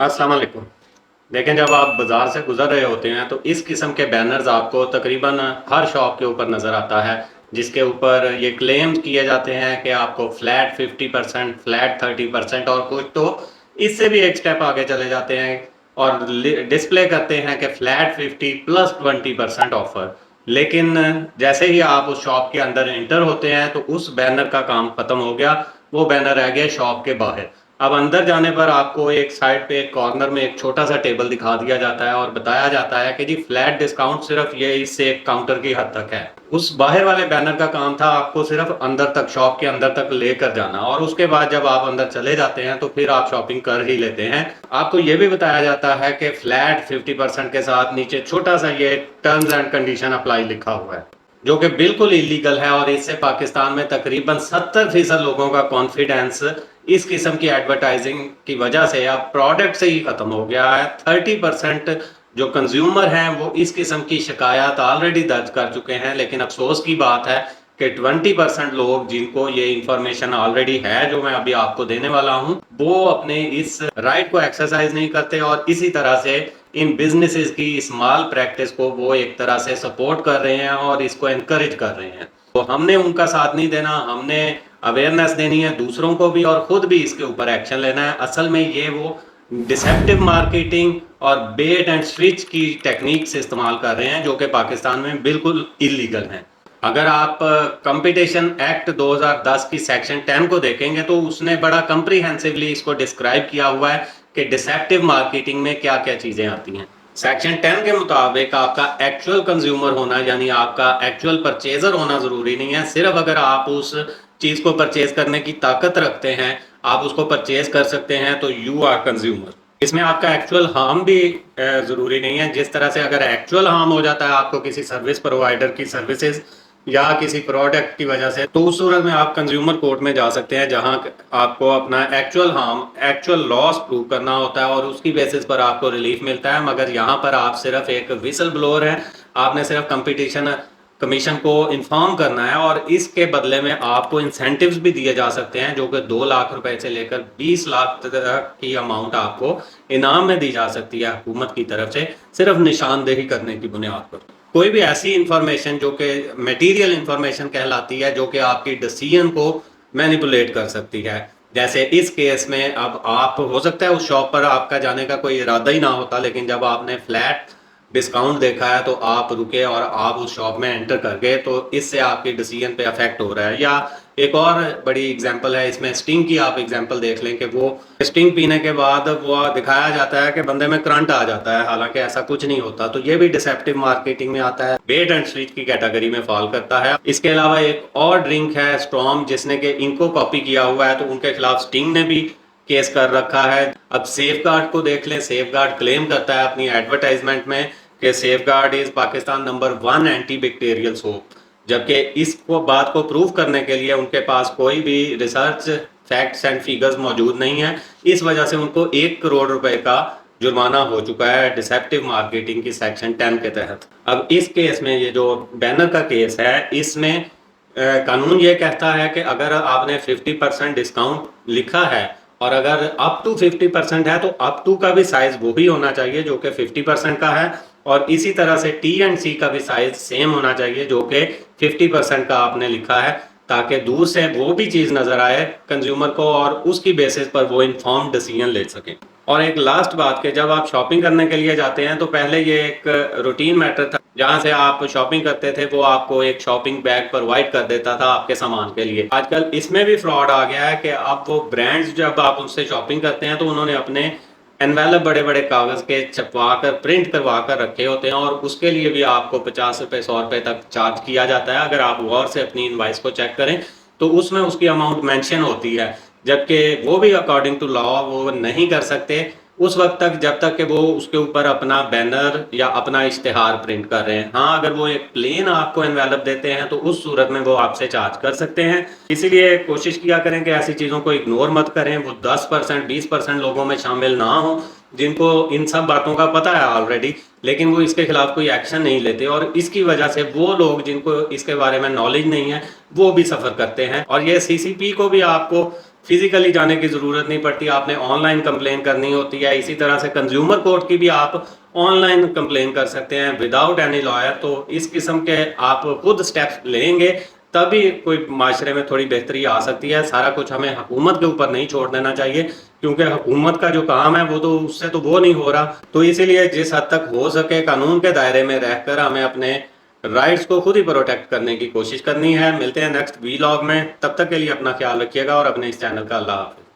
अस्सलाम वालेकुम। देखें, जब आप बाज़ार से गुज़र रहे होते हैं तो इस किस्म के बैनर्स आपको तकरीबन हर शॉप के ऊपर नज़र आता है, जिसके ऊपर ये क्लेम किए जाते हैं कि आपको फ्लैट 50%, फ्लैट 30% और कुछ तो इससे भी एक स्टेप आगे चले जाते हैं और डिस्प्ले करते हैं कि फ्लैट 50 प्लस 20% ऑफर। लेकिन जैसे ही आप उस शॉप के अंदर एंटर होते हैं तो उस बैनर का काम खत्म हो गया, वो बैनर रह गया शॉप के बाहर। अब अंदर जाने पर आपको एक साइड पे एक कॉर्नर में एक छोटा सा टेबल दिखा दिया जाता है और बताया जाता है कि जी फ्लैट डिस्काउंट सिर्फ ये इससे एक काउंटर की हद तक है। उस बाहर वाले बैनर का काम था आपको सिर्फ अंदर तक, शॉप के अंदर तक लेकर जाना, और उसके बाद जब आप अंदर चले जाते हैं तो फिर आप शॉपिंग कर ही लेते हैं। आपको ये भी बताया जाता है कि फ्लैट 50% के साथ नीचे छोटा सा ये टर्म्स एंड कंडीशन अप्लाई लिखा हुआ है, जो कि बिल्कुल इलीगल है। और इससे पाकिस्तान में तकरीबन 70% लोगों का कॉन्फिडेंस इस किस्म की एडवर्टाइजिंग की वजह से अब प्रोडक्ट से ही खत्म हो गया है। 30% जो कंज्यूमर हैं वो इस किस्म की शिकायत ऑलरेडी दर्ज कर चुके हैं, लेकिन अफसोस की बात है कि 20% लोग जिनको ये इंफॉर्मेशन ऑलरेडी है जो मैं अभी आपको देने वाला हूं, वो अपने इस राइट को एक्सरसाइज नहीं करते और इसी तरह से इन बिजनेसेस की स्मॉल प्रैक्टिस को वो एक तरह से सपोर्ट कर रहे हैं और इसको एनकरेज कर रहे हैं। तो हमने उनका साथ नहीं देना, हमने अवेयरनेस देनी है दूसरों को भी और खुद भी इसके ऊपर एक्शन लेना है। असल में ये वो डिसेप्टिव मार्केटिंग और बेट एंड स्विच की टेक्निक्स इस्तेमाल कर रहे हैं जो कि पाकिस्तान में बिल्कुल इलीगल हैं। अगर आप कंपटीशन एक्ट 2010 की सेक्शन 10 को देखेंगे तो उसने बड़ा कंप्रीहेंसिवली इसको डिस्क्राइब किया हुआ है कि डिसेप्टिव मार्केटिंग में क्या क्या चीजें आती हैं। सेक्शन 10 के मुताबिक आपका एक्चुअल कंज्यूमर होना, यानी आपका एक्चुअल परचेजर होना जरूरी नहीं है। सिर्फ अगर आप उस चीज को परचेज करने की ताकत रखते हैं, आप उसको परचेज कर सकते हैं, तो यू आर कंज्यूमर। इसमें आपका एक्चुअल हार्म भी जरूरी नहीं है। जिस तरह से अगर एक्चुअल हार्म हो जाता है आपको किसी सर्विस प्रोवाइडर की सर्विसेज या किसी प्रोडक्ट की वजह से, तो उस सूरत में आप कंज्यूमर कोर्ट में जा सकते हैं, जहां आपको अपना actual harm, actual loss prove करना होता है और उसकी बेसिस पर आपको रिलीफ मिलता है। मगर यहाँ पर आप सिर्फ एक विसल ब्लोअर हैं, आपने सिर्फ कंपटीशन कमीशन को इन्फॉर्म करना है और इसके बदले में आपको इंसेंटिव्स भी दिए जा सकते हैं, जो कि 2 लाख रुपए से लेकर 20 लाख तक की अमाउंट आपको इनाम में दी जा सकती है हुकूमत की तरफ से, सिर्फ निशानदेही करने की बुनियाद पर। कोई भी ऐसी इंफॉर्मेशन जो कि मटेरियल इंफॉर्मेशन कहलाती है, जो कि आपकी डिसीजन को मैनिपुलेट कर सकती है। जैसे इस केस में अब आप, हो सकता है उस शॉप पर आपका जाने का कोई इरादा ही ना होता, लेकिन जब आपने फ्लैट डिस्काउंट देखा है तो आप रुके और आप उस शॉप में एंटर कर गए, तो इससे आपके डिसीजन पे अफेक्ट हो रहा है। या एक और बड़ी एग्जांपल है इसमें स्टिंग की, आप एग्जांपल देख लें कि वो स्टिंग पीने के बाद वो दिखाया जाता है कि बंदे में करंट आ जाता है, हालांकि ऐसा कुछ नहीं होता। तो ये भी डिसेप्टिव मार्केटिंग में आता है, बेट एंड स्विच की कैटेगरी में फॉल करता है। इसके अलावा एक और ड्रिंक है स्ट्रॉन्ग, जिसने कि इनको कॉपी किया हुआ है, तो उनके खिलाफ स्टिंग ने भी केस कर रखा है। अब सेफ गार्ड को देख लें, सेफ गार्ड क्लेम करता है अपनी एडवर्टाइजमेंट में कि safe guard is Pakistan number 1 anti bacterial soap, जबकि इसको बात को प्रूव करने के लिए उनके पास कोई भी रिसर्च फैक्ट्स एंड फिगर्स मौजूद नहीं है। इस वजह से उनको 1 करोड़ रुपए का जुर्माना हो चुका है डिसेप्टिव मार्केटिंग की सेक्शन 10 के तहत। अब इस केस में, ये जो बैनर का केस है, इसमें कानून ये कहता है कि अगर आपने 50% डिस्काउंट लिखा है और अगर अप टू 50% है, तो अप टू का भी साइज वही होना चाहिए जो कि 50% का है, और इसी तरह से टी एंड सी का भी साइज सेम होना चाहिए जो कि 50% का आपने लिखा है, ताकि दूर से वो भी चीज़ नज़र आए कंज्यूमर को और उसकी बेसिस पर वो इन्फॉर्म डिसीजन ले सकें। और एक लास्ट बात कि जब आप शॉपिंग करने के लिए जाते हैं तो पहले ये एक रूटीन मैटर था, जहां से आप शॉपिंग करते थे वो आपको एक शॉपिंग बैग प्रोवाइड कर देता था आपके सामान के लिए। आजकल इसमें भी फ्रॉड आ गया है कि अब वो ब्रांड्स, जब आप उनसे शॉपिंग करते हैं तो उन्होंने अपने एनवेलप बड़े बड़े कागज के छपवा कर, प्रिंट करवा कर रखे होते हैं और उसके लिए भी आपको 50 रुपए 100 रुपए तक चार्ज किया जाता है। अगर आप गौर से अपनी इनवाइस को चेक करें तो उसमें उसकी अमाउंट मेंशन होती है, जबकि वो भी अकॉर्डिंग टू लॉ वो नहीं कर सकते उस वक्त तक जब तक कि वो उसके ऊपर अपना बैनर या अपना इश्तिहार प्रिंट कर रहे हैं। हाँ, अगर वो एक प्लेन आपको एनवेलप देते हैं तो उस सूरत में वो आपसे चार्ज कर सकते हैं। इसीलिए कोशिश किया करें कि ऐसी चीज़ों को इग्नोर मत करें। वो 10% 20% लोगों में शामिल ना हो जिनको इन सब बातों का पता है ऑलरेडी, लेकिन वो इसके खिलाफ कोई एक्शन नहीं लेते, और इसकी वजह से वो लोग जिनको इसके बारे में नॉलेज नहीं है वो भी सफ़र करते हैं। और ये सीसीपी को भी आपको فزیکلی جانے کی ضرورت نہیں پڑتی، آپ نے آن لائن کمپلین کرنی ہوتی ہے. اسی طرح سے کنزیومر کورٹ کی بھی آپ آن لائن کمپلین کر سکتے ہیں وداؤٹ اینی لائر. تو اس قسم کے آپ خود سٹیپس لیں گے تبھی کوئی معاشرے میں تھوڑی بہتری آ سکتی ہے. سارا کچھ ہمیں حکومت کے اوپر نہیں چھوڑ دینا چاہیے، کیونکہ حکومت کا جو کام ہے وہ تو اس سے تو وہ نہیں ہو رہا. تو اسی لیے جس حد تک ہو سکے قانون کے دائرے میں رہ کر ہمیں اپنے رائٹس کو خود ہی پروٹیکٹ کرنے کی کوشش کرنی ہے. ملتے ہیں نیکسٹ وی لاگ میں، تب تک کے لیے اپنا خیال رکھیے گا اور اپنے اس چینل کا اللہ حافظ.